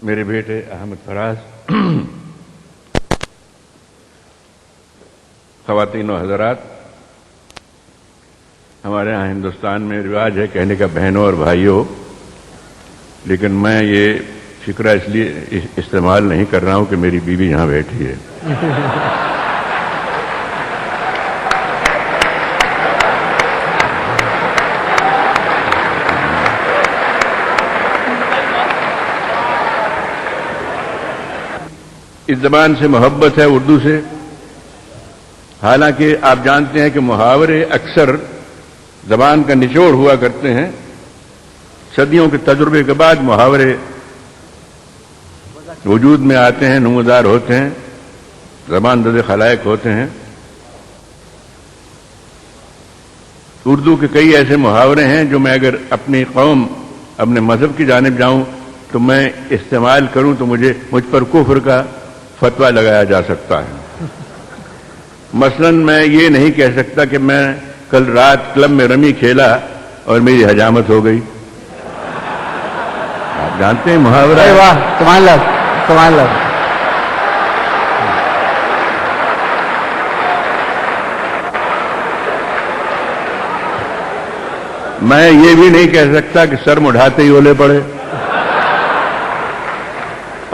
میرے بیٹے احمد فراز، خواتین و حضرات، ہمارے یہاں ہندوستان میں رواج ہے کہنے کا بہنوں اور بھائیوں، لیکن میں یہ فکرہ اس لیے استعمال نہیں کر رہا ہوں کہ میری بیوی یہاں بیٹھی ہے۔ اس زبان سے محبت ہے، اردو سے، حالانکہ آپ جانتے ہیں کہ محاورے اکثر زبان کا نچوڑ ہوا کرتے ہیں۔ صدیوں کے تجربے کے بعد محاورے وجود میں آتے ہیں، نمودار ہوتے ہیں، زبان زد خلائق ہوتے ہیں۔ اردو کے کئی ایسے محاورے ہیں جو میں اگر اپنی قوم، اپنے مذہب کی جانب جاؤں تو میں استعمال کروں تو مجھ پر کفر کا فتویٰ لگایا جا سکتا ہے۔ مثلا میں یہ نہیں کہہ سکتا کہ میں کل رات کلب میں رمی کھیلا اور میری حجامت ہو گئی۔ آپ جانتے ہیں محاورہ، واہ، سبحان اللہ، سبحان اللہ۔ میں یہ بھی نہیں کہہ سکتا کہ سر مڑھاتے ہی اولے پڑے،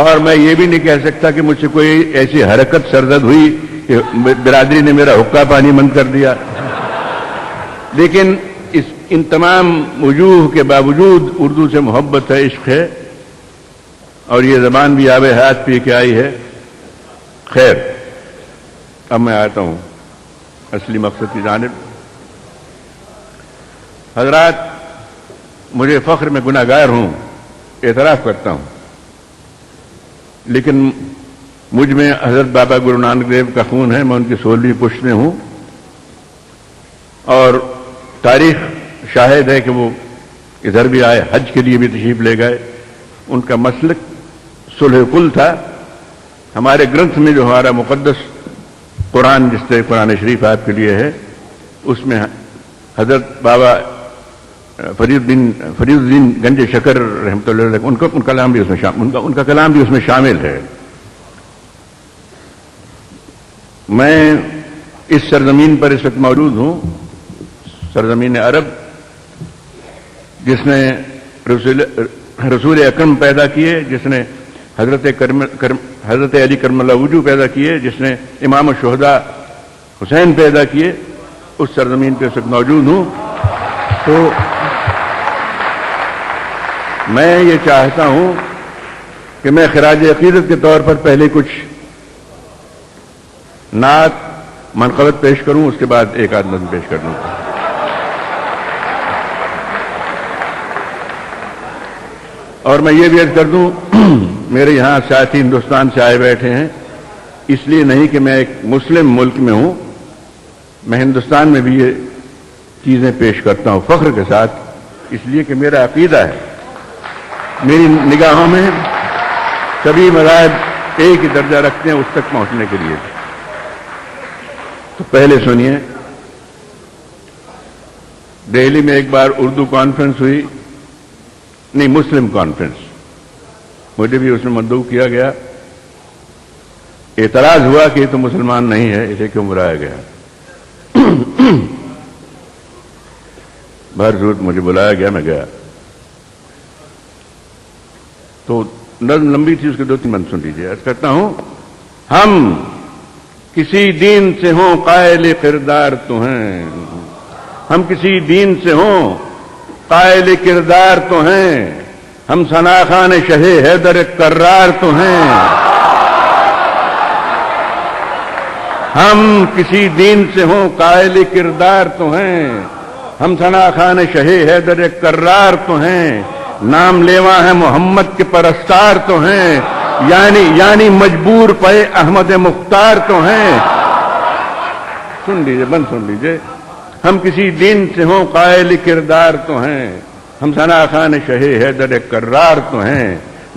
اور میں یہ بھی نہیں کہہ سکتا کہ مجھ سے کوئی ایسی حرکت سرزد ہوئی کہ برادری نے میرا حقہ پانی بند کر دیا۔ لیکن ان تمام وجوہ کے باوجود اردو سے محبت ہے، عشق ہے، اور یہ زبان بھی آب حیات پی کے آئی ہے۔ خیر، اب میں آتا ہوں اصلی مقصد کی جانب۔ حضرات، مجھے فخر میں گناہ گار ہوں، اعتراف کرتا ہوں، لیکن مجھ میں حضرت بابا گرو نانک دیو کا خون ہے، میں ان کی 16ویں پشت میں ہوں، اور تاریخ شاہد ہے کہ وہ ادھر بھی آئے، حج کے لیے بھی تشریف لے گئے۔ ان کا مسلک صلح کل تھا۔ ہمارے گرنتھ میں جو ہمارا مقدس قرآن، جس سے قرآن شریف آپ کے لیے ہے، اس میں حضرت بابا فرید الدین گنج شکر رحمۃ اللہ علیہ ان کا کلام بھی اس میں ان کا کلام بھی اس میں شامل ہے۔ میں اس سرزمین پر اس وقت موجود ہوں، سرزمین عرب، جس نے رسول اکرم پیدا کیے، جس نے حضرت علی کرم اللہ وجہ پیدا کیے، جس نے امام الشہداء حسین پیدا کیے، اس سرزمین پہ اس وقت موجود ہوں۔ تو میں یہ چاہتا ہوں کہ میں خراج عقیدت کے طور پر پہلے کچھ نعت منقبت پیش کروں، اس کے بعد ایک آدھ نظم پیش کر دوں۔ اور میں یہ بھی عرض کر دوں، میرے یہاں ساتھی ہندوستان سے آئے بیٹھے ہیں، اس لیے نہیں کہ میں ایک مسلم ملک میں ہوں، میں ہندوستان میں بھی یہ چیزیں پیش کرتا ہوں فخر کے ساتھ، اس لیے کہ میرا عقیدہ ہے، میری نگاہوں میں سبھی مذاہب ایک ہی درجہ رکھتے ہیں اس تک پہنچنے کے لیے۔ تو پہلے سنیے، دہلی میں ایک بار اردو کانفرنس ہوئی، نہیں مسلم کانفرنس، مجھے بھی اس میں مدعو کیا گیا، اعتراض ہوا کہ یہ تو مسلمان نہیں ہے، اسے کیوں بلایا گیا؟ بہر صورت مجھے بلایا گیا، میں گیا۔ تو نظم لمبی تھی، اس کے 2-3 بند سن لیجیے۔ عرض کرتا ہوں، ہم کسی دین سے ہوں قائل کردار تو ہیں، ہم کسی دین سے ہوں قائل کردار تو ہیں، ہم ثنا خان شہ حیدر کرار تو ہیں، ہم کسی دین سے ہوں قائل کردار تو ہیں، ہم ثنا خان شہ حیدر کرار تو ہیں، نام لیوا ہے محمد کے پرستار تو ہیں، یعنی مجبور پے احمد مختار تو ہیں۔ سن لیجئے، بند سن لیجئے۔ ہم کسی دین سے ہوں قائل کردار تو ہیں، ہم ثنا خان شہ حیدر کرار تو ہیں،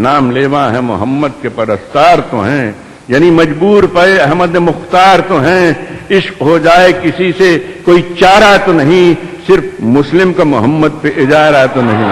نام لیوا ہے محمد کے پرستار تو ہیں، یعنی مجبور پے احمد مختار تو ہیں۔ عشق ہو جائے کسی سے کوئی چارہ تو نہیں، صرف مسلم کا محمد پہ اجارہ تو نہیں۔